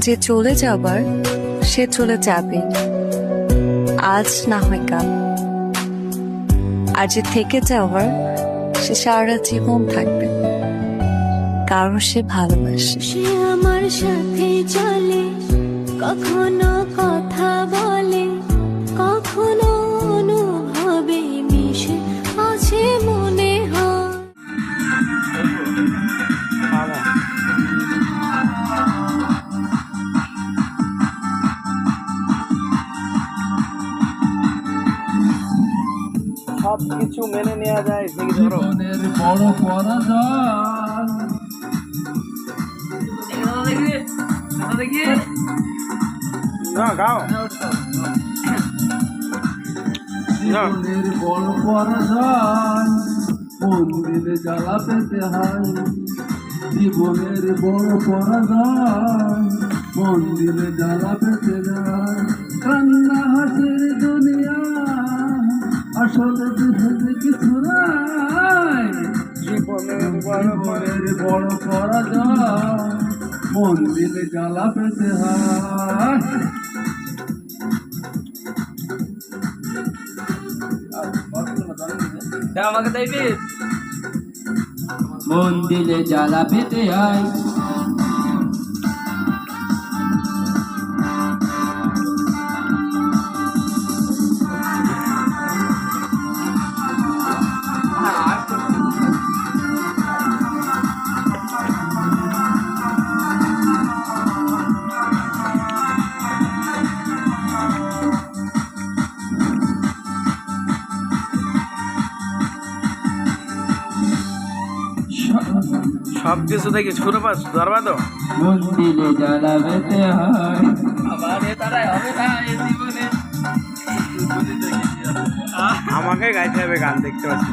যে চলে যাবার সে চলে যাবে, আজ না হয় কাল। আর যে থেকে যাওয়ার সে সারা জীবন থাকবে, কারণ সে ভালোবাসে। সে আমার সাথে চলে, কখনো কথা বলে, কখনো অনুভবে মিশে আছে মনে হয়। সব কিছু মেনে নেওয়া যায়, জীবনের বড় পরাজয়। না গাও জীবনের বড় পরাজয়, মন দিলে জ্বালা পেতে হয়। জীবনের বড় পরাজয়, মন দিলে জ্বালা পেতে যায়। কান্না হাসির দুনিয়া, আসলে দুঃখে কিছু নাই। জীবনের জীবনের বড় পরাজয়, মন দিলে জ্বালা পেতে হয়। আমাকে দেখবি মন দিলে জ্বালা পেতে হয়। সব কিছু থেকে ছুটে পাস ধরবা তো। মন দিলে জ্বালা পেতে হয়। আমাকে গাইতে হবে গান, দেখতে পাচ্ছি।